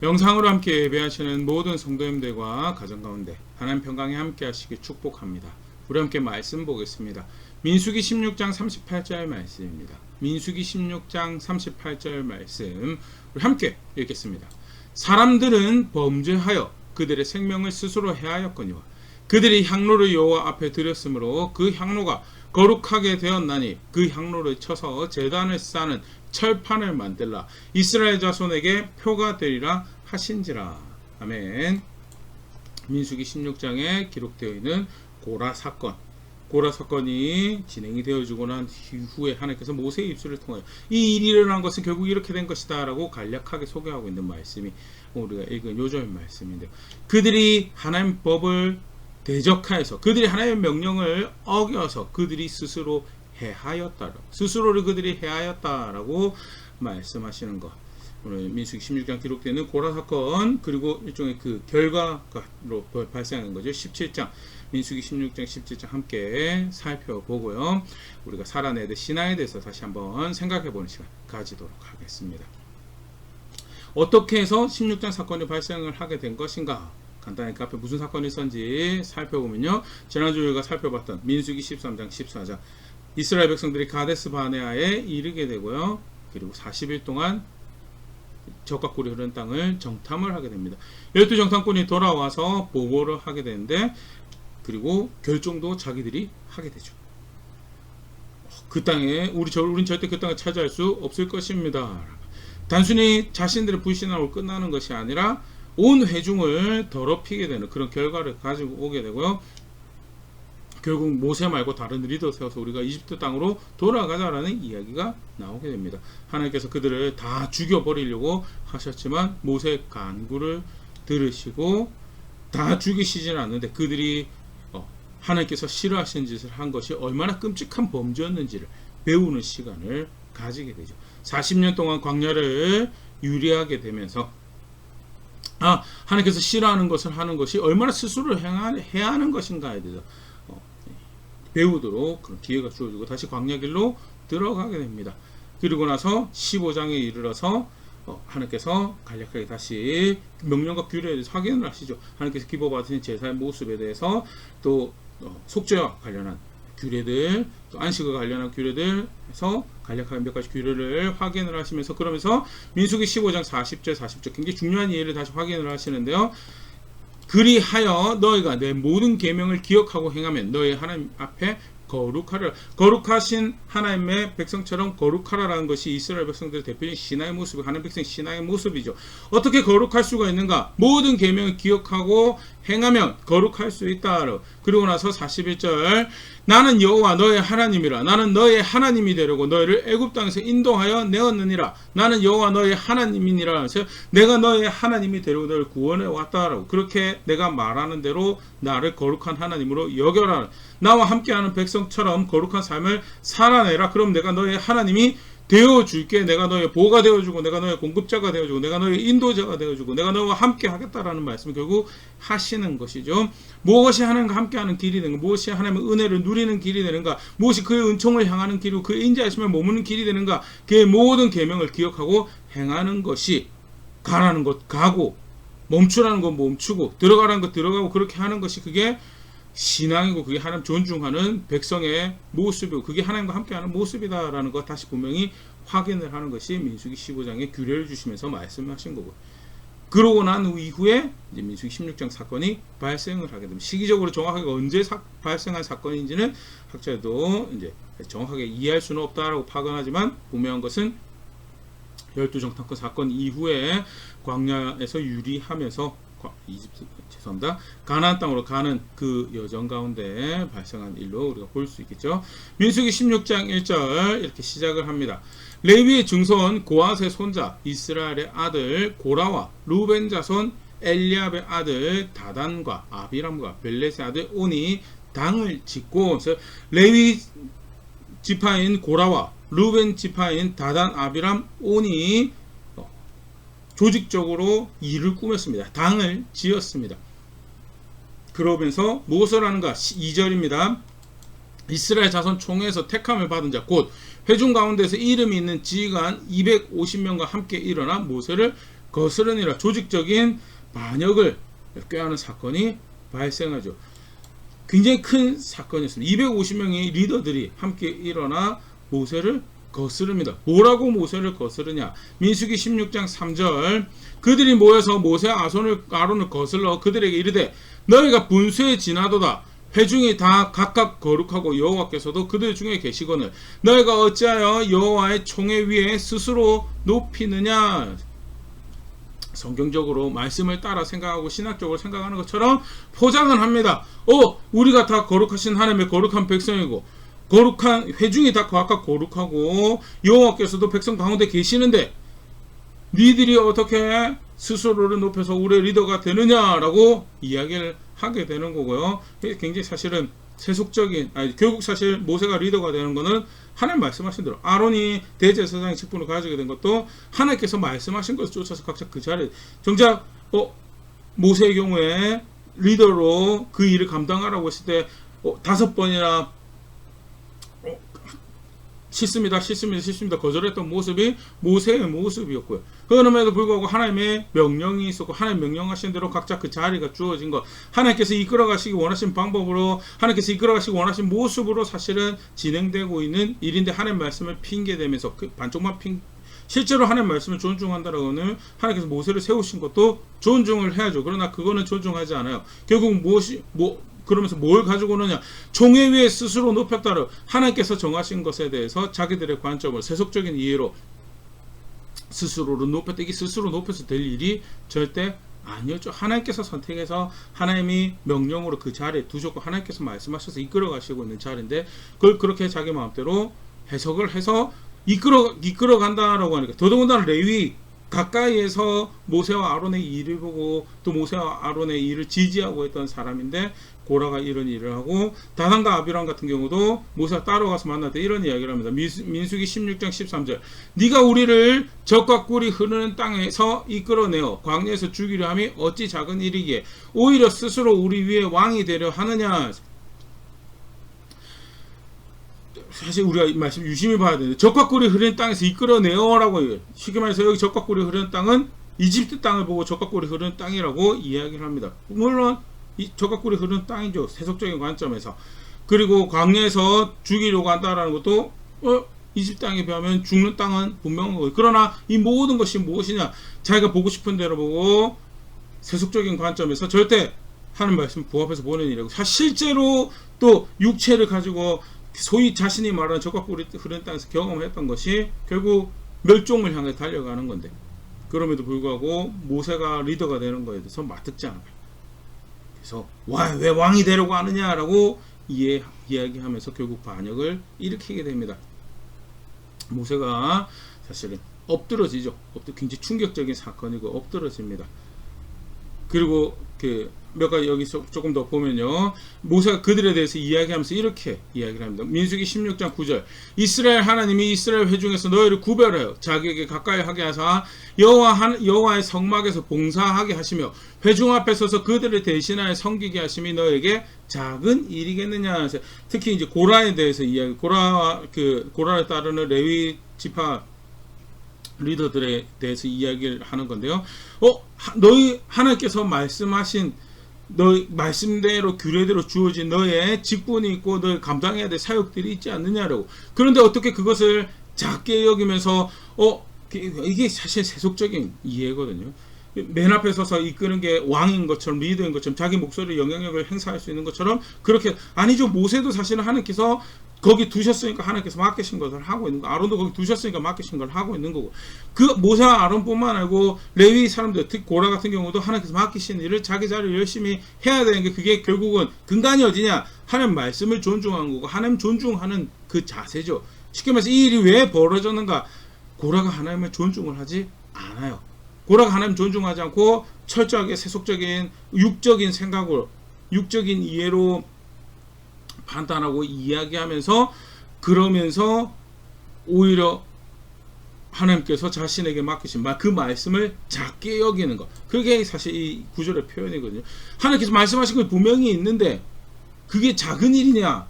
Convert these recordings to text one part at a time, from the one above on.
영상으로 함께 예배하시는 모든 성도님들과 가정 가운데 하나님 평강에 함께 하시길 축복합니다. 우리 함께 말씀 보겠습니다. 민수기 16장 38절 말씀입니다. 민수기 16장 38절 말씀 우리 함께 읽겠습니다. 사람들은 범죄하여 그들의 생명을 스스로 해하였거니와 그들이 향로를 여호와 앞에 드렸으므로 그 향로가 거룩하게 되었나니 그 향로를 쳐서 제단을 쌓는 철판을 만들라 이스라엘 자손에게 표가 되리라 하신지라. 아멘. 민수기 16장에 기록되어 있는 고라 사건이 진행이 되어지고 난 이후에 하나님께서 모세의 입술을 통하여 이 일이 일어난 것은 결국 이렇게 된 것이다 라고 간략하게 소개하고 있는 말씀이 우리가 읽은 요절 말씀인데요. 그들이 하나님 법을 대적하여서 그들이 하나님의 명령을 어겨서 그들이 스스로를 그들이 해하였다라고 말씀하시는 것. 오늘 민수기 16장 기록되는 고라 사건 그리고 일종의 그 결과로 발생하는 거죠. 17장 민수기 16장 17장 함께 살펴보고요. 우리가 살아내야 될 신앙에 대해서 다시 한번 생각해보는 시간 가지도록 하겠습니다. 어떻게 해서 16장 사건이 발생을 하게 된 것인가? 간단히 그 앞에 무슨 사건이 있었는지 살펴보면요. 지난주 우리가 살펴봤던 민수기 13장 14장 이스라엘 백성들이 가데스 바네아에 이르게 되고요. 그리고 40일 동안 적과 꿀이 흐르는 땅을 정탐을 하게 됩니다. 12정탐꾼이 돌아와서 보고를 하게 되는데 그리고 결정도 자기들이 하게 되죠. 그 땅에 우린 절대 그 땅을 차지할 수 없을 것입니다. 단순히 자신들의 불신함으로 끝나는 것이 아니라 온 회중을 더럽히게 되는 그런 결과를 가지고 오게 되고요. 결국 모세 말고 다른 리더 세워서 우리가 이집트 땅으로 돌아가자라는 이야기가 나오게 됩니다. 하나님께서 그들을 다 죽여버리려고 하셨지만 모세의 간구를 들으시고 다 죽이시지는 않는데 그들이 하나님께서 싫어하시는 짓을 한 것이 얼마나 끔찍한 범죄였는지를 배우는 시간을 가지게 되죠. 40년 동안 광야를 유리하게 되면서 하나님께서 싫어하는 것을 하는 것이 얼마나 스스로를 해야 하는 것인가에 대해서 배우도록 그런 기회가 주어지고 다시 광야길로 들어가게 됩니다. 그리고 나서 15장에 이르러서 하나님께서 간략하게 다시 명령과 규례에 대해서 확인을 하시죠. 하나님께서 기뻐받으신 제사의 모습에 대해서 또 속죄와 관련한 규례들, 또 안식과 관련한 규례들 해서 간략하게 몇 가지 규례를 확인을 하시면서 그러면서 민수기 15장 40절 굉장히 중요한 이해를 다시 확인을 하시는데요. 그리하여 너희가 내 모든 계명을 기억하고 행하면 너희 하나님 앞에 거룩하라. 거룩하신 하나님의 백성처럼 거룩하라라는 것이 이스라엘 백성들의 대표적인 신앙의 모습이 하나님 백성 신앙의 모습이죠. 어떻게 거룩할 수가 있는가? 모든 계명을 기억하고 행하면 거룩할 수 있다. 그리고 나서 41절 나는 여호와 너의 하나님이라. 나는 너의 하나님이 되려고 너희를 애굽 땅에서 인도하여 내었느니라. 나는 여호와 너의 하나님이니라. 그래서 내가 너의 하나님이 되려고 너를 구원해 왔다라고. 그렇게 내가 말하는 대로 나를 거룩한 하나님으로 여겨라. 나와 함께하는 백성처럼 거룩한 삶을 살아내라. 그럼 내가 너의 하나님이 되어줄게. 내가 너의 보호가 되어주고 내가 너의 공급자가 되어주고 내가 너의 인도자가 되어주고 내가 너와 함께 하겠다라는 말씀을 결국 하시는 것이죠. 무엇이 하나님과 함께하는 길이 되는가? 무엇이 하나님의 은혜를 누리는 길이 되는가? 무엇이 그의 은총을 향하는 길이고 그의 인자하심을 머무는 길이 되는가? 그의 모든 계명을 기억하고 행하는 것이 가라는 것 가고 멈추라는 것 멈추고 들어가라는 것 들어가고 그렇게 하는 것이 그게 신앙이고 그게 하나님 존중하는 백성의 모습이고 그게 하나님과 함께하는 모습이다라는 것 다시 분명히 확인을 하는 것이 민수기 15장에 규례를 주시면서 말씀하신 거고 그러고 난 이후에 이제 민수기 16장 사건이 발생을 하게 됩니다. 시기적으로 정확하게 언제 발생한 사건인지는 학자도 이제 정확하게 이해할 수는 없다라고 파견하지만 분명한 것은 12정탐꾼 사건 이후에 광야에서 유리하면서 가나안 땅으로 가는 그 여정 가운데 발생한 일로 우리가 볼 수 있겠죠. 민수기 16장 1절 이렇게 시작을 합니다. 레위의 증손 고앗의 손자 이스라엘의 아들 고라와 루벤 자손 엘리압의 아들 다단과 아비람과 벨렛의 아들 온이 당을 짓고 레위 지파인 고라와 루벤 지파인 다단 아비람 온이 조직적으로 일을 꾸몄습니다. 당을 지었습니다. 그러면서 무엇을 하는가? 2절입니다. 이스라엘 자손 총회에서 택함을 받은 자 곧 회중 가운데서 이름이 있는 지휘관 250명과 함께 일어나 모세를 거스르니라 조직적인 반역을 꾀하는 사건이 발생하죠. 굉장히 큰 사건이었습니다. 250명의 리더들이 함께 일어나 모세를 거스릅니다. 뭐라고 모세를 거스르냐? 민수기 16장 3절 그들이 모여서 모세와 아론을 거슬러 그들에게 이르되 너희가 분수에 지나도다. 회중이 다 각각 거룩하고 여호와께서도 그들 중에 계시거늘 너희가 어찌하여 여호와의 총회 위에 스스로 높이느냐? 성경적으로 말씀을 따라 생각하고 신학적으로 생각하는 것처럼 포장을 합니다. 우리가 다 거룩하신 하나님의 거룩한 백성이고 거룩한 회중이 다 각각 거룩하고 여호와께서도 백성 가운데 계시는데 니들이 어떻게 스스로를 높여서 우리의 리더가 되느냐라고 이야기를 하게 되는 거고요. 굉장히 사실은 세속적인 결국 사실 모세가 리더가 되는 거는 하나님 말씀하신 대로 아론이 대제사장의 직분을 가지게 된 것도 하나님께서 말씀하신 것을 쫓아서 각자 그 자리에 정작 모세의 경우에 리더로 그 일을 감당하라고 했을 때 5번이나 싫습니다 거절했던 모습이 모세의 모습이었고요. 그럼에도 불구하고 하나님의 명령이 있었고 하나님 명령하신 대로 각자 그 자리가 주어진 것 하나님께서 이끌어가시기 원하신 방법으로 하나님께서 이끌어가시기 원하신 모습으로 사실은 진행되고 있는 일인데 하나님 말씀을 핑계대면서 그 반쪽만 실제로 하나님 말씀을 존중한다라고는 하나님께서 모세를 세우신 것도 존중을 해야죠. 그러나 그거는 존중하지 않아요. 결국 그러면서 뭘 가지고 오느냐? 총회 위에 스스로 높였다를 하나님께서 정하신 것에 대해서 자기들의 관점을 세속적인 이해로 스스로를 높였다. 이게 스스로 높여서 될 일이 절대 아니었죠. 하나님께서 선택해서 하나님이 명령으로 그 자리에 두셨고 하나님께서 말씀하셔서 이끌어 가시고 있는 자리인데 그걸 그렇게 자기 마음대로 해석을 해서 이끌어 간다라고 하니까 더더군다나 레위 가까이에서 모세와 아론의 일을 보고 또 모세와 아론의 일을 지지하고 있던 사람인데 고라가 이런 일을 하고 다단과 아비람 같은 경우도 모세가 따라가서 만날 때 이런 이야기를 합니다. 민수기 16장 13절 네가 우리를 적과 꿀이 흐르는 땅에서 이끌어내어 광야에서 죽이려 함이 어찌 작은 일이기에 오히려 스스로 우리 위에 왕이 되려 하느냐. 사실 우리가 이 말씀 유심히 봐야 되는데 적과 꿀이 흐르는 땅에서 이끌어내어라고 해요. 쉽게 말해서 여기 적과 꿀이 흐르는 땅은 이집트 땅을 보고 적과 꿀이 흐르는 땅이라고 이야기를 합니다. 물론 이 적과 꿀이 흐르는 땅이죠. 세속적인 관점에서. 그리고 광야에서 죽이려고 한다라는 것도 이집트 땅에 비하면 죽는 땅은 분명한 거예요. 그러나 이 모든 것이 무엇이냐? 자기가 보고 싶은 대로 보고 세속적인 관점에서 절대 하는 말씀 부합해서 보는 일이고 실제로 또 육체를 가지고 소위 자신이 말하는 적과 꿀이 흐르는 땅에서 경험했던 것이 결국 멸종을 향해 달려가는 건데 그럼에도 불구하고 모세가 리더가 되는 것에 대해서 맞듣지 않아요. 그래서 왜 왕이 되려고 하느냐라고 이야기하면서 결국 반역을 일으키게 됩니다. 모세가 사실은 엎드러지죠. 굉장히 충격적인 사건이고 엎드러집니다. 그리고 몇 가지 여기 조금 더 보면요. 모세가 그들에 대해서 이야기하면서 이렇게 이야기를 합니다. 민수기 16장 9절 이스라엘 하나님이 이스라엘 회중에서 너희를 구별하여 자기에게 가까이 하게 하사 여호와의 성막에서 봉사하게 하시며 회중 앞에 서서 그들을 대신하여 섬기게 하심이 너에게 작은 일이겠느냐. 특히 이제 고라에 대해서 고라를 따르는 레위 지파 리더들에 대해서 이야기를 하는 건데요. 너희 하나님께서 말씀하신 너희 말씀대로 규례대로 주어진 너의 직분이 있고 너희 감당해야 될 사역들이 있지 않느냐라고. 그런데 어떻게 그것을 작게 여기면서 이게 사실 세속적인 이해거든요. 맨 앞에 서서 이끄는 게 왕인 것처럼 리더인 것처럼 자기 목소리 영향력을 행사할 수 있는 것처럼 그렇게 아니죠. 모세도 사실은 하나님께서 거기 두셨으니까 하나님께서 맡기신 것을 하고 있는 거. 아론도 거기 두셨으니까 맡기신 걸 하고 있는 거고. 그 모세와 아론뿐만 아니고 레위 사람들, 특히 고라 같은 경우도 하나님께서 맡기신 일을 자기 자리를 열심히 해야 되는 게 그게 결국은 근간이 어디냐? 하나님 말씀을 존중하는 거고 하나님 존중하는 그 자세죠. 쉽게 말해서 이 일이 왜 벌어졌는가? 고라가 하나님을 존중을 하지 않아요. 고라가 하나님 존중하지 않고 철저하게 세속적인 육적인 생각으로 육적인 이해로 판단하고 이야기하면서 그러면서 오히려 하나님께서 자신에게 맡기신 그 말씀을 작게 여기는 것. 그게 사실 이 구절의 표현이거든요. 하나님께서 말씀하신 게 분명히 있는데 그게 작은 일이냐?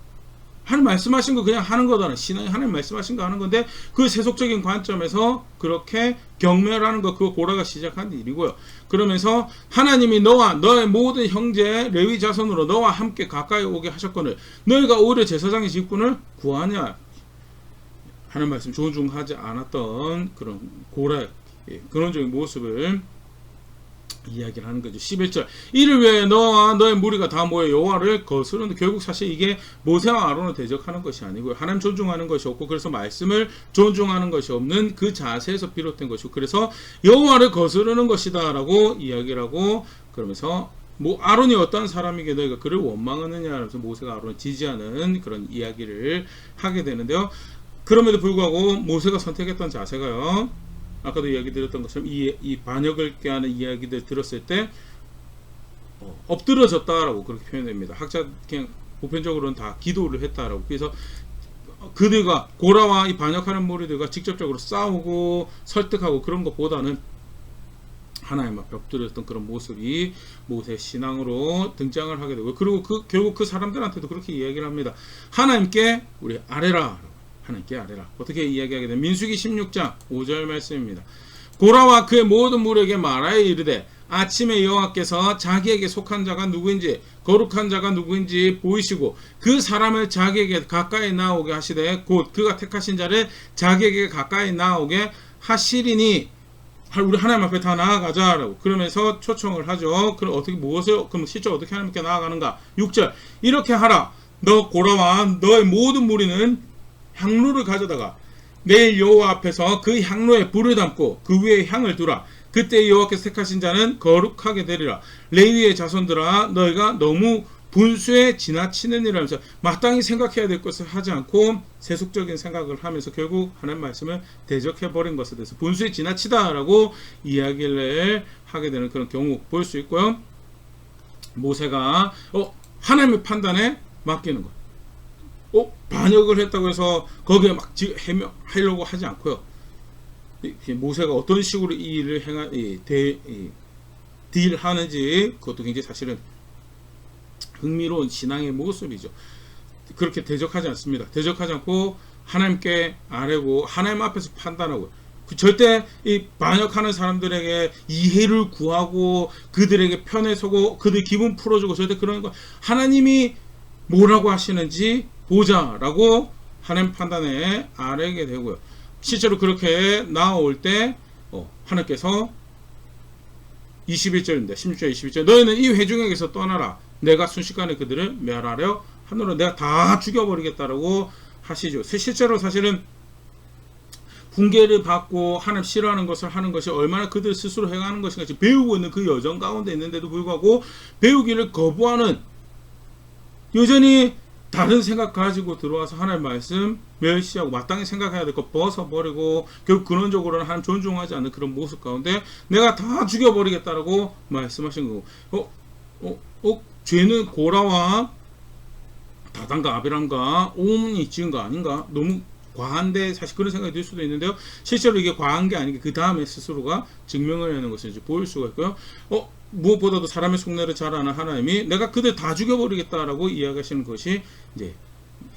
하나님 말씀하신 거 그냥 하는 거다. 신앙이 하나님 말씀하신 거 하는 건데 그 세속적인 관점에서 그렇게 경멸하는 거, 그거 고라가 시작한 일이고요. 그러면서 하나님이 너와 너의 모든 형제 레위 자손으로 너와 함께 가까이 오게 하셨거늘 너희가 오히려 제사장의 직분을 구하냐. 하나님 말씀 존중하지 않았던 그런 고라, 근원적인 모습을 이야기를 하는 거죠. 11절 이를 위해 너와 너의 무리가 다 모여 여호와를 거스르는, 결국 사실 이게 모세와 아론을 대적하는 것이 아니고요. 하나님 존중하는 것이 없고 그래서 말씀을 존중하는 것이 없는 그 자세에서 비롯된 것이고 그래서 여호와를 거스르는 것이다 라고 이야기를 하고 그러면서 아론이 어떤 사람이게 너희가 그를 원망하느냐 하면서 모세가 아론을 지지하는 그런 이야기를 하게 되는데요. 그럼에도 불구하고 모세가 선택했던 자세가요. 아까도 이야기 드렸던 것처럼 이 반역을 꾀하는 이야기들 들었을 때 엎드러졌다라고 그렇게 표현됩니다. 학자 그냥 보편적으로는 다 기도를 했다라고. 그래서 그들과 고라와 이 반역하는 무리들과 직접적으로 싸우고 설득하고 그런 것보다는 하나님 앞에 엎드렸던 그런 모습이 모세 신앙으로 등장을 하게 되고 그리고 결국 그 사람들한테도 그렇게 이야기를 합니다. 하나님께 우리 아뢰라. 하나님께 아뢰라. 어떻게 이야기하게 되면 민수기 16장 5절 말씀입니다. 고라와 그의 모든 무리에게 말하여 이르되 아침에 여호와께서 자기에게 속한 자가 누구인지 거룩한 자가 누구인지 보이시고 그 사람을 자기에게 가까이 나오게 하시되 곧 그가 택하신 자를 자기에게 가까이 나오게 하시리니 우리 하나님 앞에 다 나아가자라고 그러면서 초청을 하죠. 그럼 그럼 실제 어떻게 하나님께 나아가는가? 6절 이렇게 하라. 너 고라와 너의 모든 무리는 향로를 가져다가 내일 여호와 앞에서 그 향로에 불을 담고 그 위에 향을 두라. 그때 여호와께서 택하신 자는 거룩하게 되리라. 레위의 자손들아 너희가 너무 분수에 지나치는 일을 하면서 마땅히 생각해야 될 것을 하지 않고 세속적인 생각을 하면서 결국 하나님 말씀을 대적해버린 것에 대해서 분수에 지나치다라고 이야기를 하게 되는 그런 경우 볼 수 있고요. 모세가 하나님의 판단에 맡기는 것. 반역을 했다고 해서 거기에 막 하려고 하지 않고요. 모세가 어떤 식으로 이 일을 딜하는지 그것도 굉장히 사실은 흥미로운 신앙의 모습이죠. 그렇게 대적하지 않습니다. 대적하지 않고 하나님께 아뢰고 하나님 앞에서 판단하고 절대 이 반역하는 사람들에게 이해를 구하고 그들에게 편에 서고 그들 기분 풀어주고 절대 그런 거 하나님이 뭐라고 하시는지 보자라고 하나님 판단에 아뢰게 되고요. 실제로 그렇게 나올 때 하나님께서 21절입니다. 16절 21절 너희는 이 회중에게서 떠나라. 내가 순식간에 그들을 멸하려 하노라. 내가 다 죽여버리겠다라고 하시죠. 실제로 사실은 훈계를 받고 하나님 싫어하는 것을 하는 것이 얼마나 그들 스스로 행하는 것인가 배우고 있는 그 여정 가운데 있는데도 불구하고 배우기를 거부하는 여전히 다른 생각 가지고 들어와서 하나님 말씀 멸시하고 마땅히 생각해야 될 거 벗어버리고 결국 근원적으로는 하나님 존중하지 않는 그런 모습 가운데 내가 다 죽여버리겠다라고 말씀하신 거고 죄는 고라와 다단과 아비람과 옴이 지은 거 아닌가? 너무 과한데 사실 그런 생각이 들 수도 있는데요. 실제로 이게 과한 게 아니고 그 다음에 스스로가 증명을 하는 것을 이제 보일 수가 있고요. 무엇보다도 사람의 속내를 잘 아는 하나님이 내가 그들 다 죽여버리겠다라고 이야기하시는 것이 이제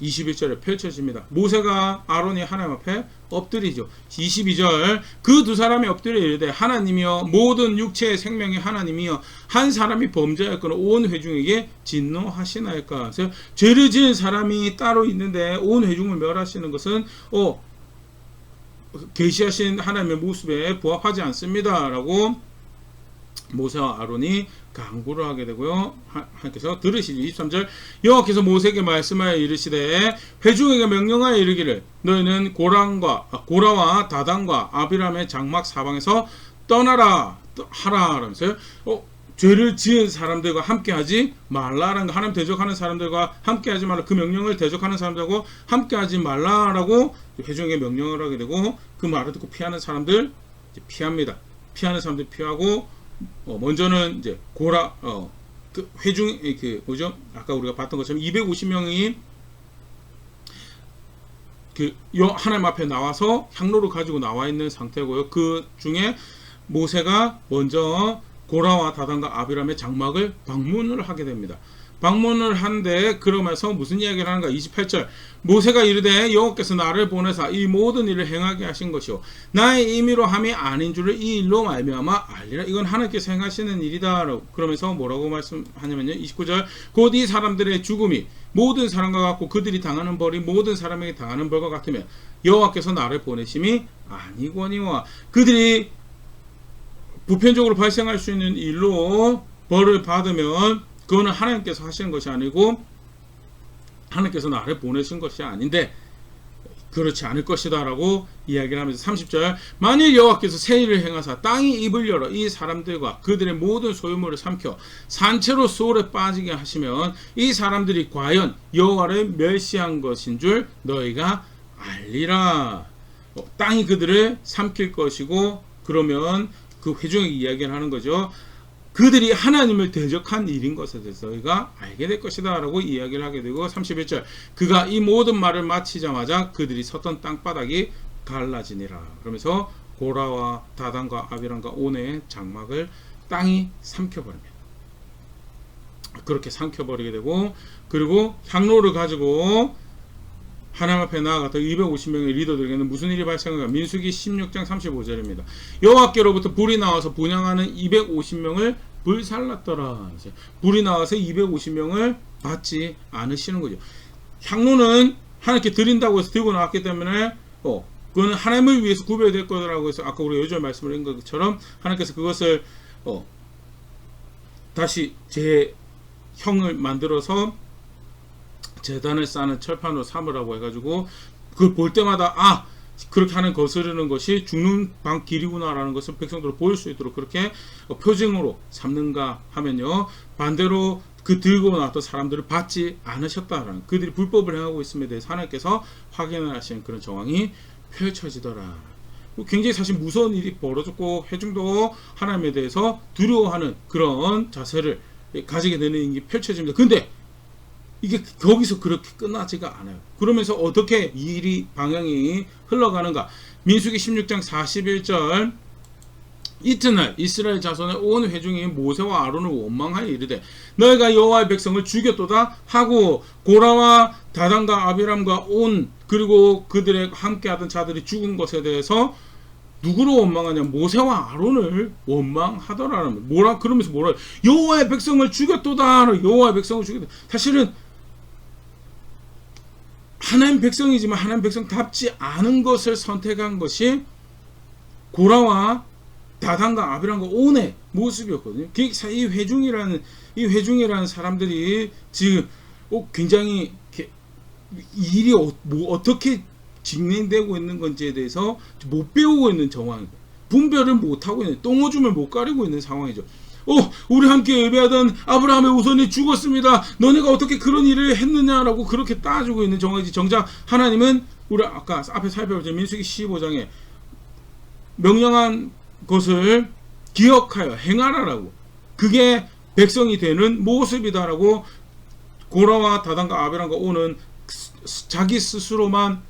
21절에 펼쳐집니다. 모세가 아론이 하나님 앞에 엎드리죠. 22절 그 두 사람이 엎드려 이르되 하나님이여 모든 육체의 생명이 하나님이여 한 사람이 범죄하였거늘 온 회중에게 진노하시나이까. 그래서 죄를 지은 사람이 따로 있는데 온 회중을 멸하시는 것은 계시하신 하나님의 모습에 부합하지 않습니다 라고 모세와 아론이 강구를 하게 되고요. 하나님께서 들으시지. 23절 여호와께서 모세에게 말씀하여 이르시되 회중에게 명령하여 이르기를 너희는 고라와 다단과 아비람의 장막 사방에서 떠나라 하라 하면서요. 죄를 지은 사람들과 함께하지 말라라는 거, 하나님 대적하는 사람들과 함께하지 말라, 그 명령을 대적하는 사람들하고 함께하지 말라라고 회중에게 명령을 하게 되고 그 말을 듣고 피하는 사람들 이제 피합니다. 피하는 사람들 피하고 먼저는 이제 그 회중 뭐죠? 아까 우리가 봤던 것처럼 250명이 하나님 앞에 나와서 향로를 가지고 나와 있는 상태고요. 그 중에 모세가 먼저 고라와 다단과 아비람의 장막을 방문을 하게 됩니다. 방문을 한데 그러면서 무슨 이야기를 하는가? 28절 모세가 이르되 여호와께서 나를 보내사 이 모든 일을 행하게 하신 것이요 나의 임의로 함이 아닌 줄을 이 일로 말미암아 알리라. 이건 하나님께서 행하시는 일이다. 그러면서 뭐라고 말씀하냐면요, 29절 곧 이 사람들의 죽음이 모든 사람과 같고 그들이 당하는 벌이 모든 사람에게 당하는 벌과 같으면 여호와께서 나를 보내심이 아니거니와. 그들이 보편적으로 발생할 수 있는 일로 벌을 받으면 그거는 하나님께서 하시는 것이 아니고 하나님께서 나를 보내신 것이 아닌데 그렇지 않을 것이다 라고 이야기를 하면서 30절 만일 여호와께서 새 일을 행하사 땅이 입을 열어 이 사람들과 그들의 모든 소유물을 삼켜 산채로 소울에 빠지게 하시면 이 사람들이 과연 여호와를 멸시한 것인 줄 너희가 알리라. 땅이 그들을 삼킬 것이고 그러면 그 회중에게 이야기를 하는 거죠. 그들이 하나님을 대적한 일인 것에 대해서 너희가 알게 될 것이다 라고 이야기를 하게 되고 31절 그가 이 모든 말을 마치자마자 그들이 섰던 땅바닥이 갈라지니라. 그러면서 고라와 다단과 아비람과 온의 장막을 땅이 삼켜버립니다. 그렇게 삼켜버리게 되고 그리고 향로를 가지고 하나님 앞에 나아갔다 250명의 리더들에게는 무슨 일이 발생한가? 민수기 16장 35절입니다. 여호와께로부터 불이 나와서 분향하는 250명을 불살랐더라. 불이 나와서 250명을 받지 않으시는 거죠. 향로는 하나님께 드린다고 해서 들고 나왔기 때문에 그거는 하나님을 위해서 구별될 거라고 해서 아까 우리 요절 말씀을 한 것처럼 하나님께서 그것을 다시 제 형을 만들어서 제단을 쌓는 철판으로 삼으라고 해가지고 그걸 볼 때마다 그렇게 하는 거스르는 것이 죽는 방 길이구나라는 것을 백성들로 보일 수 있도록 그렇게 표징으로 삼는가 하면요, 반대로 그 들고 나왔던 사람들을 받지 않으셨다라는, 그들이 불법을 행하고 있음에 대해서 하나님께서 확인을 하시는 그런 정황이 펼쳐지더라. 굉장히 사실 무서운 일이 벌어졌고 회중도 하나님에 대해서 두려워하는 그런 자세를 가지게 되는 일이 펼쳐집니다. 근데 이게 거기서 그렇게 끝나지가 않아요. 그러면서 어떻게 이 일이 방향이 흘러가는가? 민수기 16장 41절 이튿날 이스라엘 자손의 온 회중이 모세와 아론을 원망하여 이르되 너희가 여호와의 백성을 죽였도다 하고 고라와 다단과 아비람과 온 그리고 그들의 함께하던 자들이 죽은 것에 대해서 누구로 원망하냐? 모세와 아론을 원망하더라는 그러면서 여호와의 백성을 죽였도다. 여호와의 백성을 죽였다. 사실은 하나님 백성이지만 하나님 백성답지 않은 것을 선택한 것이 고라와 다단과 아비람과 온의 모습이었거든요. 이 회중이라는 사람들이 지금 굉장히 일이 어떻게 진행되고 있는 건지에 대해서 못 배우고 있는 정황이고 분별을 못하고 있는, 똥오줌을 못 가리고 있는 상황이죠. 우리 함께 예배하던 아브라함의 우선이 죽었습니다. 너네가 어떻게 그런 일을 했느냐라고 그렇게 따지고 있는 정황이지. 정작 하나님은 우리 아까 앞에 살펴보자 민수기 15장에 명령한 것을 기억하여 행하라라고, 그게 백성이 되는 모습이다라고 고라와 다단과 아비람과 온은 자기 스스로만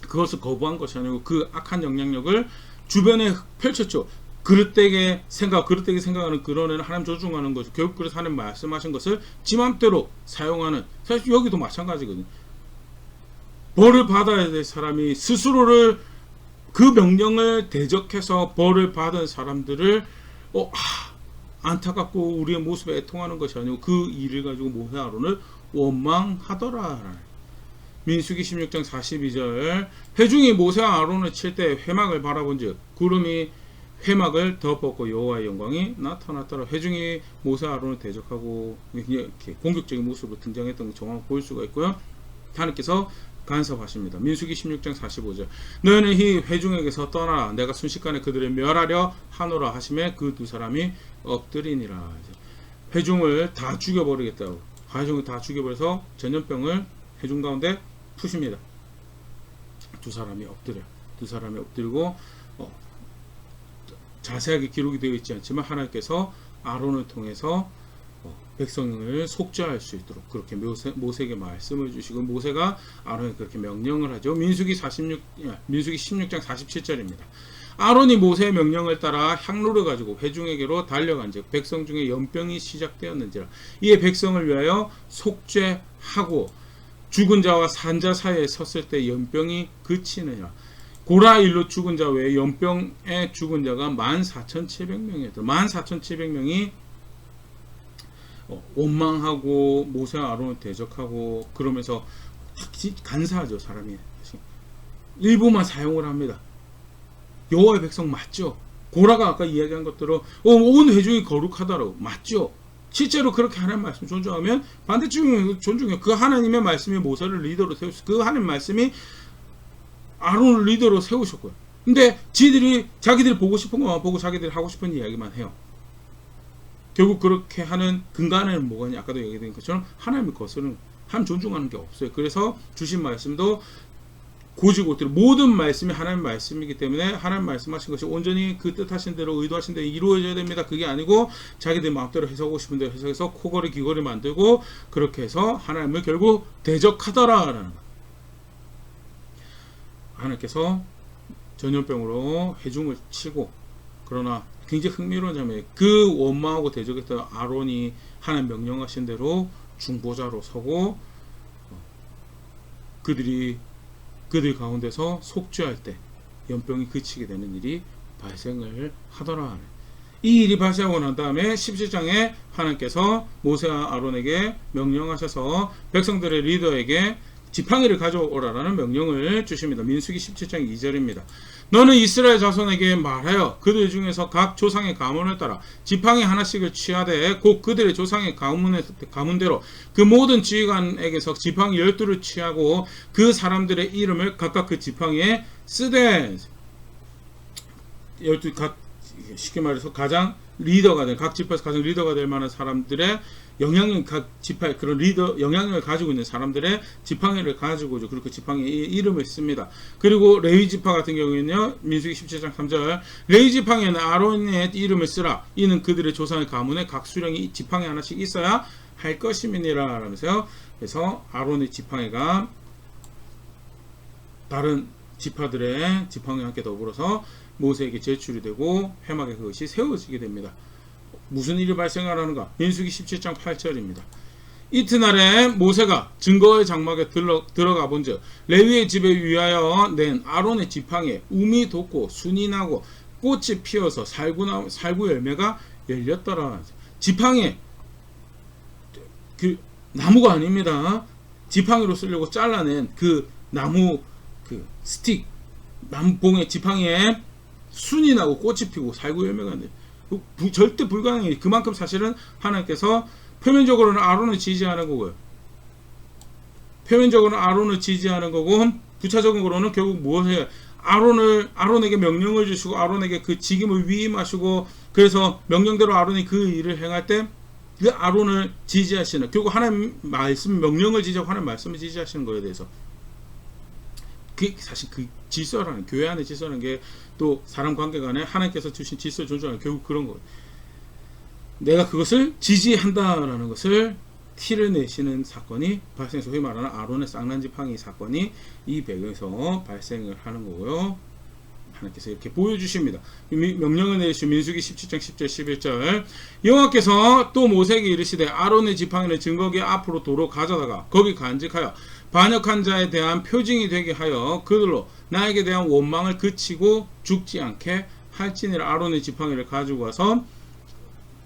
그것을 거부한 것이 아니고 그 악한 영향력을 주변에 펼쳤죠. 그릇되게 생각하는 그런 애는 하나님 존중하는 것을, 결국 그래서 하나님 말씀하신 것을 지 맘대로 사용하는, 사실 여기도 마찬가지거든요. 벌을 받아야 될 사람이 스스로를 그 명령을 대적해서 벌을 받은 사람들을 안타깝고 우리의 모습에 애통하는 것이 아니고 그 일을 가지고 모세 아론을 원망하더라. 민수기 16장 42절 회중이 모세와 아론을 칠 때 회막을 바라본즉 구름이 회막을 덮었고 여호와의 영광이 나타났더라. 회중이 모세 아론을 대적하고 이렇게 공격적인 모습으로 등장했던 정황을 볼 수가 있고요. 하나님께서 간섭하십니다. 민수기 16장 45절 너희는 이 회중에게서 떠나라. 내가 순식간에 그들을 멸하려 하노라 하시매 그 두 사람이 엎드리니라. 회중을 다 죽여버리겠다고, 회중을 다 죽여버려서 전염병을 회중 가운데 푸십니다. 두 사람이 엎드리고 자세하게 기록이 되어 있지 않지만 하나님께서 아론을 통해서 백성을 속죄할 수 있도록 그렇게 모세에게 말씀을 주시고 모세가 아론에게 그렇게 명령을 하죠. 민수기 16장 47절입니다. 아론이 모세의 명령을 따라 향로를 가지고 회중에게로 달려간즉 백성 중에 연병이 시작되었는지라. 이에 백성을 위하여 속죄하고 죽은 자와 산 자 사이에 섰을 때 연병이 그치느니라. 고라 일로 죽은 자 외에 연병에 죽은 자가 14,700명이었다. 14,700명이 원망하고 모세와 아론을 대적하고 그러면서 간사하죠. 사람이 일부만 사용을 합니다. 여호와의 백성 맞죠? 고라가 아까 이야기한 것대로 온 회중이 거룩하다라고 맞죠? 실제로 그렇게 하나님 말씀 존중하면 반대쪽은 존중해요. 그 하나님의 말씀이 모세를 리더로 세우셨고 그 하나님 말씀이 아론을 리더로 세우셨고요. 근데 자기들이 보고 싶은 것만 보고 자기들이 하고 싶은 이야기만 해요. 결국 그렇게 하는 근간에는 뭐가 있냐? 아까도 얘기드린 것처럼 하나님의 것은 하나님 존중하는 게 없어요. 그래서 주신 말씀도 고지고대로 모든 말씀이 하나님 말씀이기 때문에 하나님 말씀하신 것이 온전히 그 뜻하신 대로 의도하신 대로 이루어져야 됩니다. 그게 아니고 자기들 마음대로 해석하고 싶은 대로 해석해서 코걸이 귀걸이 만들고 그렇게 해서 하나님을 결국 대적하더라라는 거. 하나님께서 전염병으로 회중을 치고 그러나 굉장히 흥미로운 점이 그 원망하고 대적했던 아론이 하나님 명령하신 대로 중보자로 서고 그들 가운데서 속죄할 때 연병이 그치게 되는 일이 발생을 하더라. 이 일이 발생하고 난 다음에 17장에 하나님께서 모세와 아론에게 명령하셔서 백성들의 리더에게 지팡이를 가져오라라는 명령을 주십니다. 민수기 17장 2절입니다. 너는 이스라엘 자손에게 말하여 그들 중에서 각 조상의 가문을 따라 지팡이 하나씩을 취하되 곧 그들의 조상의 가문대로 그 모든 지휘관에게서 지팡이 12를 취하고 그 사람들의 이름을 각각 그 지팡이에 쓰되 쉽게 말해서 가장 리더가 될 각 지파에서 가장 리더가 될 만한 사람들의 영향력 각 지파의 그런 리더 영향력을 가지고 있는 사람들의 지팡이를 가지고죠. 그리고 지팡이의 이름을 씁니다. 그리고 레위 지파 같은 경우에는요. 민수기 17장 3절 레위 지팡이에는 아론의 이름을 쓰라. 이는 그들의 조상의 가문에 각 수령이 지팡이 하나씩 있어야 할 것임이니라 라면서요. 그래서 아론의 지팡이가 다른 지파들의 지팡이와 함께 더불어서 모세에게 제출이 되고 회막에 그것이 세워지게 됩니다. 무슨 일이 발생하는가? 민수기 17장 8절입니다. 이튿날에 모세가 증거의 장막에 들어가 본즉 레위의 집에 위하여 낸 아론의 지팡이에 움이 돋고 순이 나고 꽃이 피어서 살구 열매가 열렸더라. 지팡이 그 나무가 아닙니다. 지팡이로 쓰려고 잘라낸 그 나무 그 스틱 나무봉의 지팡이에 순이 나고 꽃이 피고 살구 열매가 안 돼. 절대 불가능해요. 그만큼 사실은 하나님께서 표면적으로는 아론을 지지하는 거고요. 표면적으로는 아론을 지지하는 거고 부차적으로는 결국 무엇이에요? 아론에게 명령을 주시고 아론에게 그 직임을 위임하시고 그래서 명령대로 아론이 그 일을 행할 때 그 아론을 지지하시는 결국 하나님 말씀 명령을 지지하고 하나님 말씀을 지지하시는 거에 대해서 그 사실 그 질서라는 교회 안의 질서라는 게 또 사람 관계 간에 하나님께서 주신 질서를 존중하는 결국 그런 거예요. 내가 그것을 지지한다라는 것을 티를 내시는 사건이 발생해서 소위 말하는 아론의 쌍난지팡이 사건이 이 배경에서 발생을 하는 거고요. 하나님께서 이렇게 보여주십니다. 명령을 내리시고 민수기 17장 10절 11절 여호와께서 또 모세에게 이르시되 아론의 지팡이를 증거기 앞으로 도로 가져다가 거기 간직하여 반역한 자에 대한 표징이 되게 하여 그들로 나에게 대한 원망을 그치고 죽지 않게 할지니라. 아론의 지팡이를 가지고 와서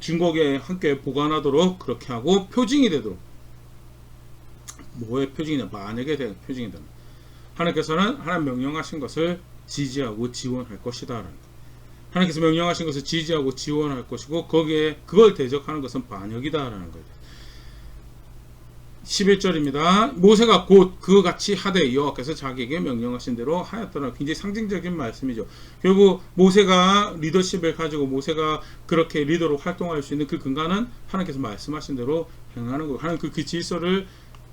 증거기에 함께 보관하도록 그렇게 하고 표징이 되도록. 뭐의 표징이냐? 만약에 대한 표징이다. 하나님께서는 하나님 명령하신 것을 지지하고 지원할 것이다. 하나님께서 명령하신 것을 지지하고 지원할 것이고 거기에 그걸 대적하는 것은 반역이다라는 거예요. 11절입니다. 모세가 곧 그같이 하되 여호와께서 자기에게 명령하신 대로 하였더라. 굉장히 상징적인 말씀이죠. 결국 모세가 리더십을 가지고 모세가 그렇게 리더로 활동할 수 있는 그 근간은 하나님께서 말씀하신 대로 행하는 거고 하나님 그 질서를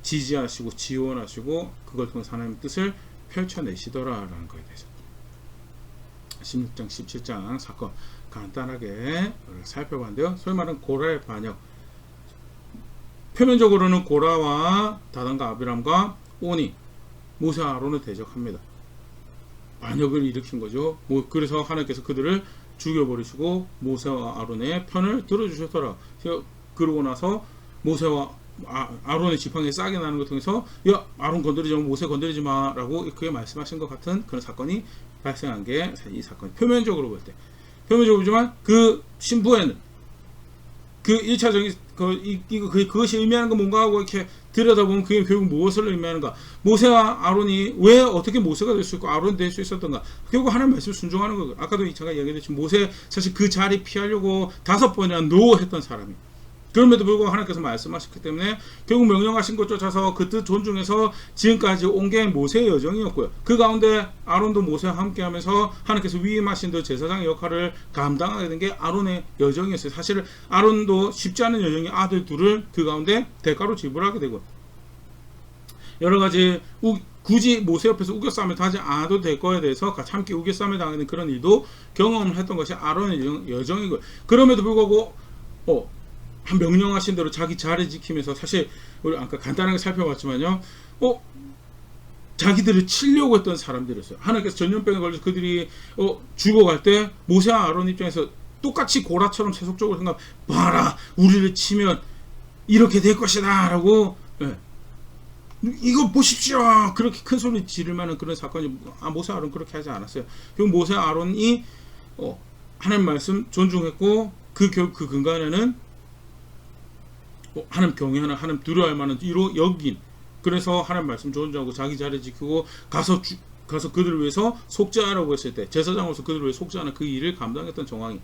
지지하시고 지원하시고 그걸 통해서 하나님의 뜻을 펼쳐내시더라라는 거에 대해서 16장 17장 사건 간단하게 살펴봤는데요. 소위 말하는 고라의 반역 표면적으로는 고라와 다단과 아비람과 온이 모세와 아론을 대적합니다. 반역을 일으킨 거죠. 그래서 하나님께서 그들을 죽여버리시고 모세와 아론의 편을 들어주셨더라. 그러고 나서 모세와 아론의 지팡이에 싹이 나는 것 통해서 야 아론 건드리지 마, 모세 건드리지 마라고 그게 말씀하신 것 같은 그런 사건이 발생한 게 이 사건. 표면적으로 볼 때, 표면적으로 보지만 그 신부에는 그 1차적인 그것이 의미하는 건 뭔가 하고 이렇게 들여다보면 그게 결국 무엇을 의미하는가? 모세와 아론이 왜 어떻게 모세가 될 수 있고 아론이 될 수 있었던가? 결국 하나님 말씀을 순종하는 거예요. 아까도 제가 얘기했지만 모세 사실 그 자리 피하려고 5번이나 노했던 사람이. 그럼에도 불구하고 하나님께서 말씀하셨기 때문에 결국 명령하신 것 쫓아서 그 뜻 존중해서 지금까지 온 게 모세의 여정이었고요. 그 가운데 아론도 모세와 함께 하면서 하나님께서 위임하신 그 제사장의 역할을 감당하게 된 게 아론의 여정이었어요. 사실 아론도 쉽지 않은 여정이 아들 둘을 그 가운데 대가로 지불하게 되고 여러 가지 굳이 모세 옆에서 우겨싸움을 하지 않아도 될 거에 대해서 같이 함께 우겨싸움을 당하는 그런 일도 경험을 했던 것이 아론의 여정이고요. 그럼에도 불구하고 한 명령하신 대로 자기 자리 지키면서 사실 우리 아까 간단하게 살펴봤지만요. 자기들을 치려고 했던 사람들이었어요. 하나님께서 전염병에 걸려서 그들이 죽어갈 때 모세와 아론 입장에서 똑같이 고라처럼 세속적으로 생각, 봐라 우리를 치면 이렇게 될 것이다 라고 이거 보십시오 그렇게 큰 소리 지를 만한 그런 사건이 모세 아론 그렇게 하지 않았어요. 결국 모세 아론이 하나님 말씀 존중했고 그 근간에는 하나님 경외하는 하나님 두려워할 만한 이로 여긴 그래서 하나님 말씀 존중하고 자기 자리 지키고 가서 그들을 위해서 속죄하라고 했을 때 제사장으로서 그들을 위해 속죄하는 그 일을 감당했던 정황이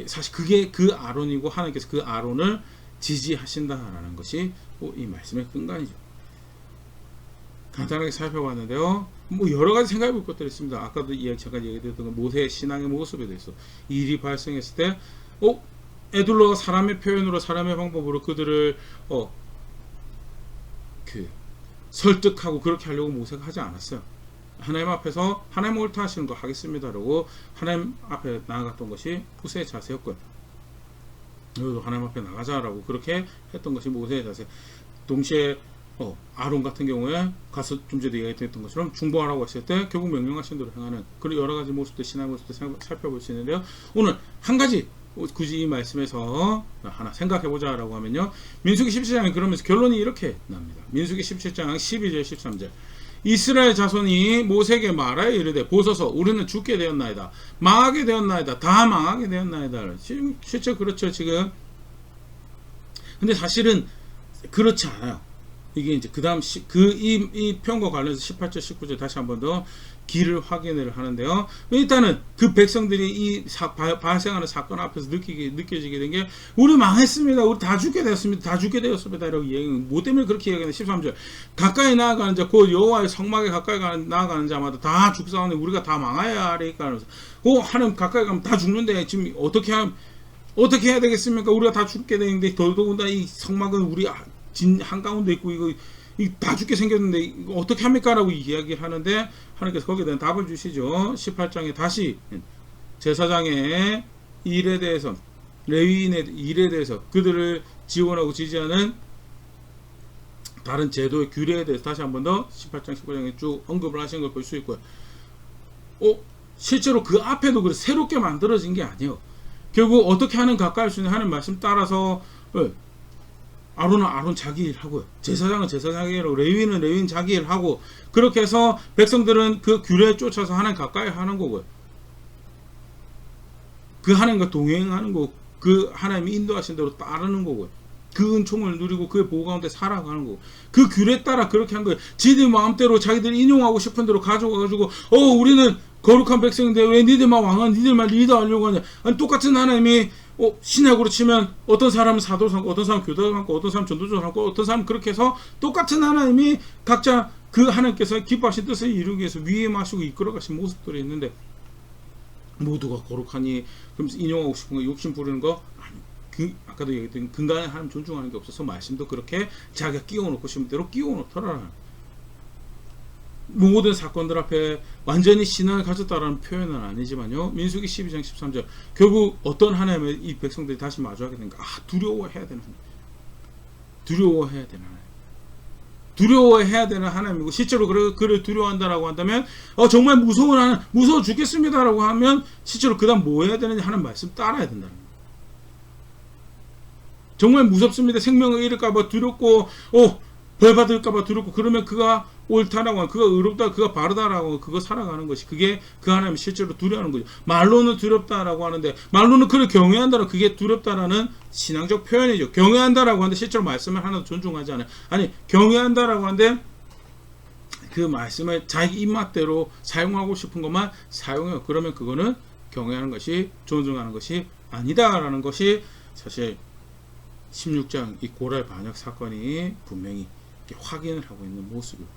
사실 그게 그 아론이고 하나님께서 그 아론을 지지하신다라는 것이 이 말씀의 근간이죠. 간단하게 살펴봤는데요. 여러 가지 생각해 볼 것들이 있습니다. 아까도 잠깐 얘기드렸던 모세의 신앙의 모습에 대해서 일이 발생했을 때 에둘러가 사람의 표현으로 사람의 방법으로 그들을 설득하고 그렇게 하려고 모세가 하지 않았어요. 하나님 앞에서 하나님 옳다 하시는 거 하겠습니다라고 하나님 앞에 나아갔던 것이 모세의 자세였고요. 너희도 하나님 앞에 나가자라고 그렇게 했던 것이 모세의 자세. 동시에 아론 같은 경우에 가서 좀 전에 얘기했던 것처럼 중보하라고 했을 때 결국 명령하신 대로 행하는 그런 여러 가지 모습들 신앙의 모습들 살펴볼 수 있는데요. 오늘 한 가지 굳이 이 말씀에서 하나 생각해보자 라고 하면요. 민수기 17장에 그러면서 결론이 이렇게 납니다. 민수기 17장 12절 13절 이스라엘 자손이 모세에게 말하여 이르되 보소서 우리는 죽게 되었나이다 망하게 되었나이다 다 망하게 되었나이다. 실제 그렇죠 지금. 근데 사실은 그렇지 않아요. 이게 이제 그 다음 이 편과 관련해서 18절 19절 다시 한 번 더 길을 확인을 하는데요. 일단은 그 백성들이 이 발생하는 사건 앞에서 느껴지게 된 게 우리 망했습니다. 우리 다 죽게 되었습니다. 다 죽게 되었습니다. 라고 뭐 때문에 그렇게 얘기하는 13절 가까이 나아가는 자 곧 여호와의 성막에 가까이 나아가는 자마다 다 죽사오니 우리가 다 망하여야 하리까 하나님 가까이 가면 다 죽는데 지금 어떻게 해야 되겠습니까? 우리가 다 죽게 되는데 더더군다나 이 성막은 우리 진 한가운데 있고 이거 다 죽게 생겼는데 이거 어떻게 합니까? 라고 이야기를 하는데 하나님께서 거기에 대한 답을 주시죠. 18장에 다시 제사장의 일에 대해서 레위인의 일에 대해서 그들을 지원하고 지지하는 다른 제도의 규례에 대해서 다시 한 번 더 18장 19장에 쭉 언급을 하신 걸 볼 수 있고요. 실제로 그 앞에도 그래 새롭게 만들어진 게 아니에요. 결국 어떻게 하는 가까이 할 수 있는 하는 말씀 따라서 아론은 아론 자기 일 하고요. 제사장은 제사장의 일 하고 레위인은 레위인 자기 일 하고 그렇게 해서 백성들은 그 규례에 쫓아서 하나님 가까이 하는 거고요. 그 하나님과 동행하는 거고 그 하나님이 인도하신 대로 따르는 거고요. 그 은총을 누리고 그의 보호 가운데 살아가는 거고 그 규례에 따라 그렇게 한 거예요. 지들 마음대로 자기들이 인용하고 싶은 대로 가져가가지고 우리는 거룩한 백성인데 왜 니들만 왕은 니들만 리더하려고 하냐. 아니 똑같은 하나님이 신약으로 치면 어떤 사람은 사도 삼고 어떤 사람은 교도 삼고 어떤 사람은 전도자 삼고 어떤 사람은 그렇게 해서 똑같은 하나님이 각자 그 하나님께서 기뻐하신 뜻을 이루기 위해서 위임하시고 이끌어가신 모습들이 있는데 모두가 거룩하니 그러면서 인용하고 싶은 거 욕심 부리는 거 아니 아까도 얘기했던 근간에 하나님 존중하는 게 없어서 말씀도 그렇게 자기가 끼워놓고 싶은 대로 끼워놓더라. 모든 사건들 앞에 완전히 신앙을 가졌다라는 표현은 아니지만요. 민수기 12장 13절 결국 어떤 하나님의 이 백성들이 다시 마주하게 되는가. 두려워해야 되는 하나님. 두려워해야 되는 하나님. 두려워해야 되는 하나님이고, 실제로 그를 두려워한다라고 한다면 정말 무서워 죽겠습니다라고 하면 실제로 그 다음 뭐 해야 되는지 하는 말씀 따라야 된다는 거예요. 정말 무섭습니다. 생명을 잃을까봐 두렵고 벌 받을까봐 두렵고, 그러면 그가 옳다라고, 그가 의롭다, 그가 바르다라고 그거 살아가는 것이, 그게 그 하나님이 실제로 두려워하는 거죠. 말로는 두렵다라고 하는데, 말로는 그를 경외한다라고, 그게 두렵다라는 신앙적 표현이죠. 경외한다라고 하는데 실제로 말씀을 하나도 존중하지 않아요. 아니, 경외한다라고 하는데 그 말씀을 자기 입맛대로 사용하고 싶은 것만 사용해요. 그러면 그거는 경외하는 것이, 존중하는 것이 아니다라는 것이 사실 16장 이 고랄 반역 사건이 분명히 확인을 하고 있는 모습이고,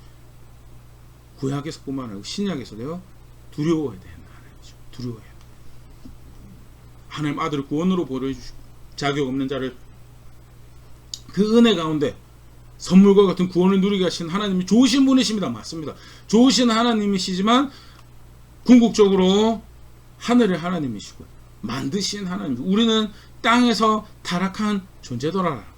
구약에서뿐만 아니라 신약에서도요, 두려워해야 되는 하나님이죠. 두려워해야 돼. 하나님 아들을 구원으로 보내주시고 자격 없는 자를 그 은혜 가운데 선물과 같은 구원을 누리게 하신 하나님이 좋으신 분이십니다. 맞습니다. 좋으신 하나님이시지만 궁극적으로 하늘의 하나님이시고 만드신 하나님, 우리는 땅에서 타락한 존재더라라는 거예요.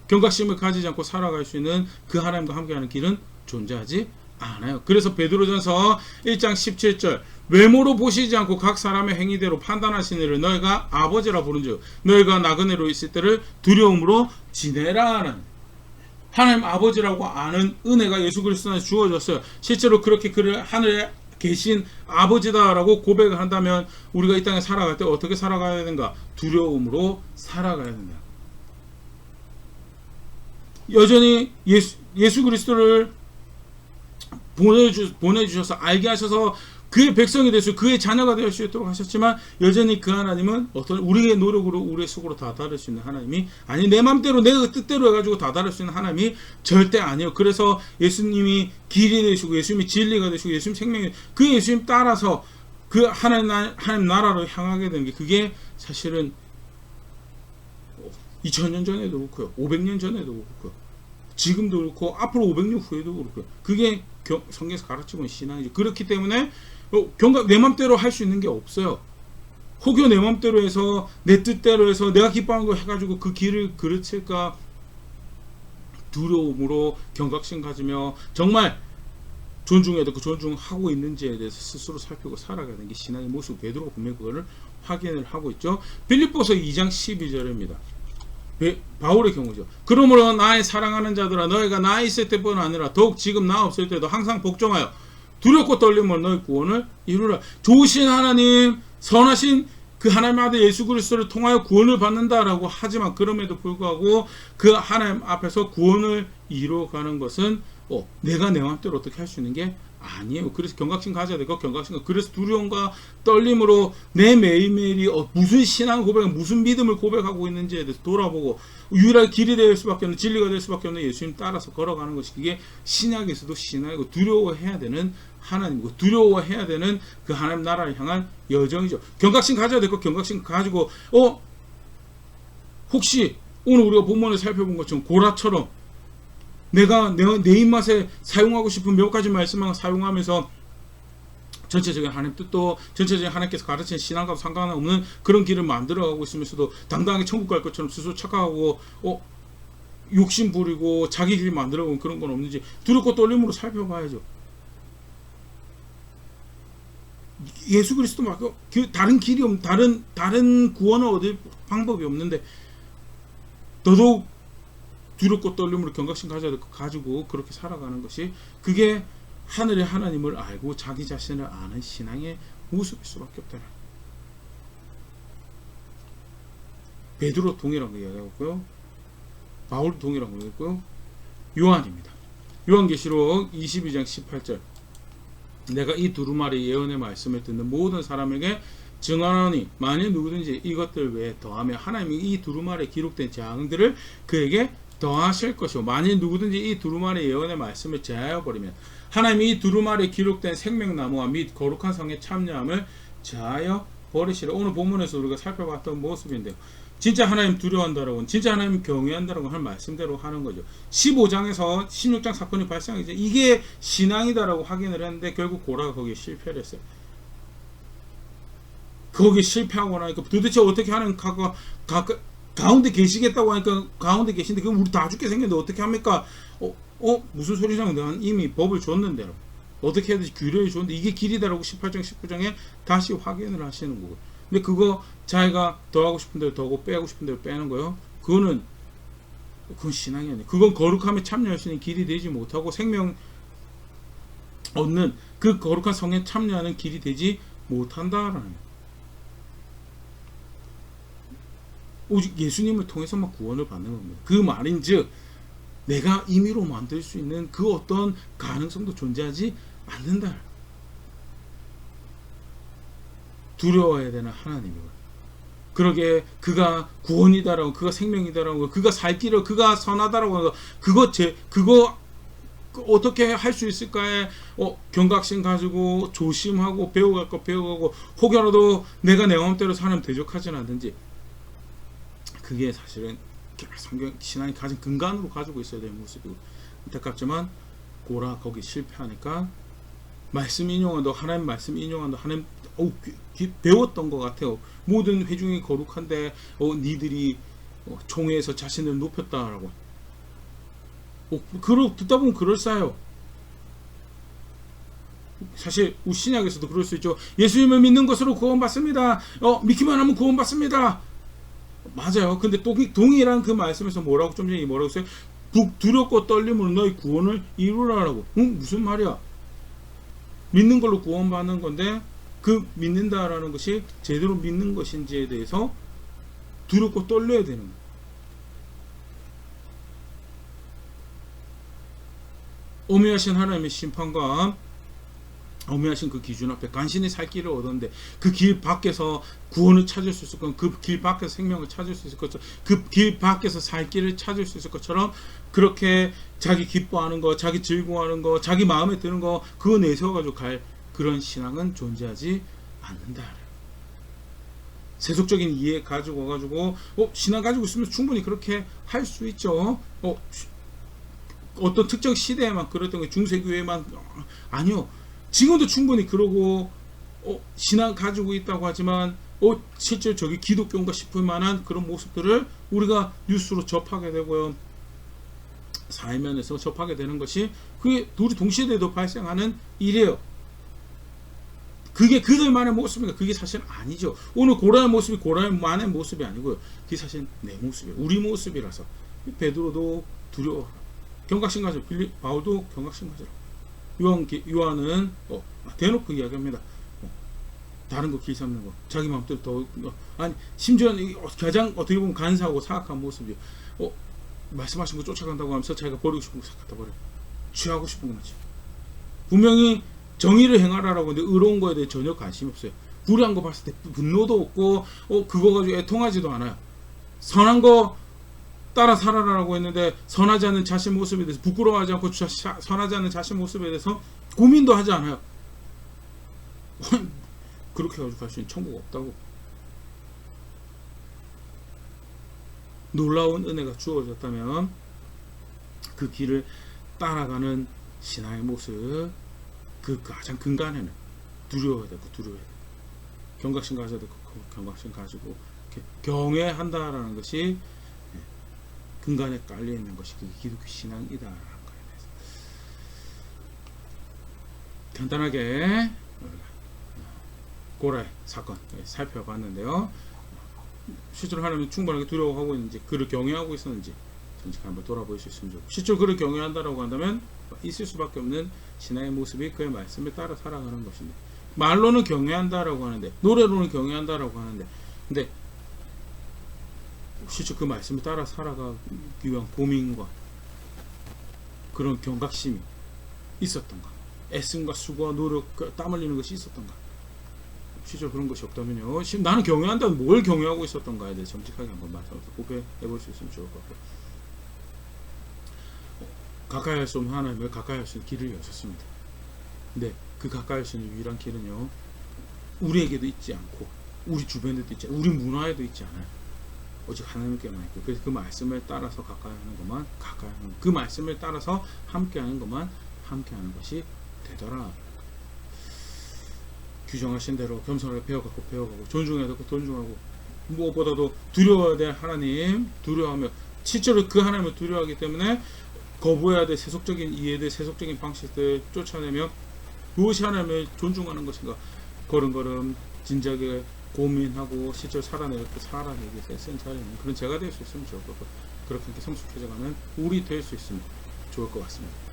경각심을 가지지 않고 살아갈 수 있는 그 하나님과 함께하는 길은 존재하지 않아요. 그래서 베드로전서 1장 17절, 외모로 보시지 않고 각 사람의 행위대로 판단하시는 이를 너희가 아버지라 부른즉 너희가 나그네로 있을 때를 두려움으로 지내라. 하나님 아버지라고 아는 은혜가 예수 그리스도 안에 주어졌어요. 실제로 그렇게 그를 하늘에 계신 아버지다라고 고백을 한다면 우리가 이 땅에 살아갈 때 어떻게 살아가야 되는가? 두려움으로 살아가야 된다. 여전히 예수 그리스도를 보내주셔서 알게 하셔서 그의 백성이 되시고 그의 자녀가 될 수 있도록 하셨지만, 여전히 그 하나님은 어떤 우리의 노력으로, 우리의 속으로 다 다룰 수 있는 하나님이 아니, 내 맘대로 내 뜻대로 해가지고 다 다룰 수 있는 하나님이 절대 아니에요. 그래서 예수님이 길이 되시고 예수님이 진리가 되시고 예수님 생명이, 그 예수님 따라서 그 하나님 나라로 향하게 되는 게, 그게 사실은 2000년 전에도 그렇고요, 500년 전에도 그렇고요, 지금도 그렇고 앞으로 500년 후에도 그렇고요. 그게 성경에서 가르치고 있는 신앙이죠. 그렇기 때문에 내 맘대로 할 수 있는 게 없어요. 혹여 내 맘대로 해서, 내 뜻대로 해서 내가 기뻐하는 거 해가지고 그 길을 그르칠까 두려움으로 경각심 가지며 정말 존중해도 그 존중하고 있는지에 대해서 스스로 살피고 살아가야 되는 게 신앙의 모습. 베드로가 분명히 그거를 확인을 하고 있죠. 빌립보서 2장 12절입니다. 바울의 경우죠. 그러므로 나의 사랑하는 자들아, 너희가 나 있을 때뿐 아니라 더욱 지금 나 없을 때도 항상 복종하여 두렵고 떨림으로 너희 구원을 이루라. 좋으신 하나님, 선하신 그 하나님의 아들 예수 그리스도를 통하여 구원을 받는다라고 하지만, 그럼에도 불구하고 그 하나님 앞에서 구원을 이루어가는 것은 내가 내 마음대로 어떻게 할 수 있는 게 아니에요. 그래서 경각심 가져야 되고, 경각심, 그래서 두려움과 떨림으로 내 매일매일이 무슨 신앙 고백, 무슨 믿음을 고백하고 있는지에 대해서 돌아보고, 유일하게 길이 될 수밖에 없는, 진리가 될 수밖에 없는 예수님 따라서 걸어가는 것이, 그게 신약에서도 신앙이고 두려워해야 되는 하나님이고 두려워해야 되는 그 하나님 나라를 향한 여정이죠. 경각심 가져야 되고, 경각심 가지고 혹시 오늘 우리가 본문을 살펴본 것처럼 고라처럼 내가 내 입맛에 사용하고 싶은 몇 가지 말씀을 사용하면서 전체적인 하나님 뜻도, 전체적인 하나님께서 가르치는 신앙과 상관없는 그런 길을 만들어가고 있으면서도 당당하게 천국 갈 것처럼 스스로 착각하고 욕심 부리고 자기 길 만들어가고 그런 건 없는지 두렵고 떨림으로 살펴봐야죠. 예수 그리스도 말고 다른 길이 다른 구원을 얻을 방법이 없는데, 더더욱 두렵고 떨림으로 경각심 가지고 그렇게 살아가는 것이, 그게 하늘의 하나님을 알고 자기 자신을 아는 신앙의 모습일 수밖에 없다. 베드로 동일한 거 이야기하고요, 바울 동일한 거 이야기하고요, 요한입니다. 요한계시록 22장 18절, 내가 이 두루마리 예언의 말씀을 듣는 모든 사람에게 증언하노니 만일 누구든지 이것들 외에 더하며 하나님이 이 두루마리에 기록된 재앙들을 그에게 더하실 것이고, 만일 누구든지 이 두루마리 예언의 말씀을 제하여 버리면 하나님이 이 두루마리에 기록된 생명나무와 및 거룩한 성의 참여함을 제하여 버리시라. 오늘 본문에서 우리가 살펴봤던 모습인데요, 진짜 하나님 두려워한다라고, 진짜 하나님 경외한다라고 하는 말씀대로 하는 거죠. 15장에서 16장 사건이 발생하기, 이게 신앙이다라고 확인을 했는데 결국 고라가 거기에 실패를 했어요. 거기에 실패하고 나니까 도대체 어떻게 하는 가운데 계시겠다고 하니까 가운데 계신데 그럼 우리 다 죽게 생겼는데 어떻게 합니까? 무슨 소리냐면 내가 이미 법을 줬는데 어떻게 해야 되지 규례를 줬는데 이게 길이다라고 18장 19장에 다시 확인을 하시는 거고. 근데 그거 자기가 더하고 싶은 대로 더하고 빼고 싶은 대로 빼는 거요. 그건 신앙이 아니에요. 그건 거룩함에 참여할 수 있는 길이 되지 못하고 생명 얻는 그 거룩한 성에 참여하는 길이 되지 못한다라는 거예요. 오직 예수님을 통해서만 구원을 받는 겁니다. 그 말인즉 내가 임의로 만들 수 있는 그 어떤 가능성도 존재하지 않는다. 두려워해야 되는 하나님이고, 그러게 그가 구원이다라고, 그가 생명이다라고, 그가 살 길을, 그가 선하다라고 하는 거, 그거 어떻게 할 수 있을까에 경각심 가지고 조심하고 배워갈 거 배워가고, 혹여라도 내가 내 마음대로 사람 대적하지는 않든지, 그게 사실은 성경 신앙이 가진 근간으로 가지고 있어야 될 모습이고, 안타깝지만 거기 실패하니까 말씀 인용한다, 하나님 말씀 인용한다, 하나님 배웠던 것 같아요. 모든 회중이 거룩한데 니들이 총회에서 자신을 높였다라고. 듣다 보면 그럴싸해요. 사실 우리 신약에서도 그럴 수 있죠. 예수님을 믿는 것으로 구원받습니다. 믿기만 하면 구원받습니다. 맞아요. 근데 동일한 그 말씀에서 뭐라고 좀 전에 뭐라고 했어요? 두렵고 떨림으로 너희 구원을 이루라라고. 무슨 말이야? 믿는 걸로 구원받는 건데 그 믿는다라는 것이 제대로 믿는 것인지에 대해서 두렵고 떨려야 되는 거예요. 어미하신 하나님의 심판과 어미하신 그 기준 앞에 간신히 살 길을 얻었는데 그 길 밖에서 구원을 찾을 수 있을 것처럼, 그 길 밖에서 생명을 찾을 수 있을 것처럼, 그 길 밖에서 살 길을 찾을 수 있을 것처럼, 그렇게 자기 기뻐하는 거, 자기 즐거워하는 거, 자기 마음에 드는 거 그거 내세워가지고 갈 그런 신앙은 존재하지 않는다. 세속적인 이해 가지고 와가지고 신앙 가지고 있으면 충분히 그렇게 할 수 있죠. 어떤 특정 시대에만 그랬던 게 중세교회만 아니요. 지금도 충분히 그러고 신앙 가지고 있다고 하지만 실제 저기 기독교인가 싶을 만한 그런 모습들을 우리가 뉴스로 접하게 되고요. 사회면에서 접하게 되는 것이 그게 둘이 동시대에도 발생하는 일이에요. 그게 그들만의 모습인가? 그게 사실 아니죠. 오늘 고라의 모습이 고라만의 모습이 아니고요. 그게 사실 내 모습이에요. 우리 모습이라서. 베드로도 두려워. 경각심 가져. 바울도 경각심 가져라. 요한은 대놓고 이야기합니다. 다른 거 길 삼는 거, 자기 마음대로 아니 심지어 가장 어떻게 보면 간사하고 사악한 모습이 말씀하신 거 쫓아간다고 하면서 자기가 버리고 싶은 거 싹 갖다 버려. 취하고 싶은 거 맞지. 분명히 정의를 행하라라고 하는데 의로운 거에 대해 전혀 관심이 없어요. 불의한 거 봤을 때 분노도 없고 그거 가지고 애통하지도 않아요. 선한 거 따라 살아라라고 했는데 선하지 않은 자신 모습에 대해서 부끄러워하지 않고 선하지 않은 자신 모습에 대해서 고민도 하지 않아요. 그렇게 가지고 갈 수 있는 천국 없다고. 놀라운 은혜가 주어졌다면 그 길을 따라가는 신앙의 모습, 그 가장 근간에는 두려워야 되고 경각심 가져야 되고 경각심 가지고 경외한다라는 것이 근간에 깔려 있는 것이 그게 기독교 신앙이다라는 거예요. 간단하게 고라의 사건 살펴봤는데요. 실제로 하나님이 충분하게 두려워하고 있는지, 그를 경외하고 있었는지 잠시 한번 돌아볼 수 있으면 좋겠고, 실제로 그를 경외한다라고 한다면 있을 수밖에 없는 신앙의 모습이 그의 말씀에 따라 살아가는 것인데, 말로는 경외한다라고 하는데, 노래로는 경외한다라고 하는데, 근데 실제 그 말씀에 따라 살아가기 위한 고민과 그런 경각심이 있었던가, 애씀과 수고와 노력, 땀 흘리는 것이 있었던가, 실제로 그런 것이 없다면요, 나는 경외한다면 뭘 경외하고 있었던가에 대해 정직하게 한번 말씀해서 고백해 볼 수 있으면 좋을 것 같고, 가까이 할 수 없는 하나님을 가까이 할 수 있는 길을 여셨습니다. 근데 그 가까이 할 수 있는 유일한 길은요, 우리에게도 있지 않고 우리 주변에도 있지 않고 우리 문화에도 있지 않아요. 오직 하나님께만 있고, 그래서 그 말씀을 따라서 가까이 하는 것만 가까이 하는, 그 말씀을 따라서 함께 하는 것만 함께 하는 것이 되더라. 규정하신 대로 겸손하게 배워가고 존중해야 되고 존중하고, 무엇보다도 두려워야 될 하나님 두려워하며, 실제로 그 하나님을 두려워하기 때문에 거부해야 될 세속적인 이해들, 세속적인 방식들 쫓아내며 무엇이 하나님을 존중하는 것인가, 걸음걸음 진지하게 고민하고 실제로 살아내기 위해서 애쓰는 자리는 그런 제가 될 수 있으면 좋을 것 같고, 그렇게 성숙해져가는 우리 될 수 있으면 좋을 것 같습니다.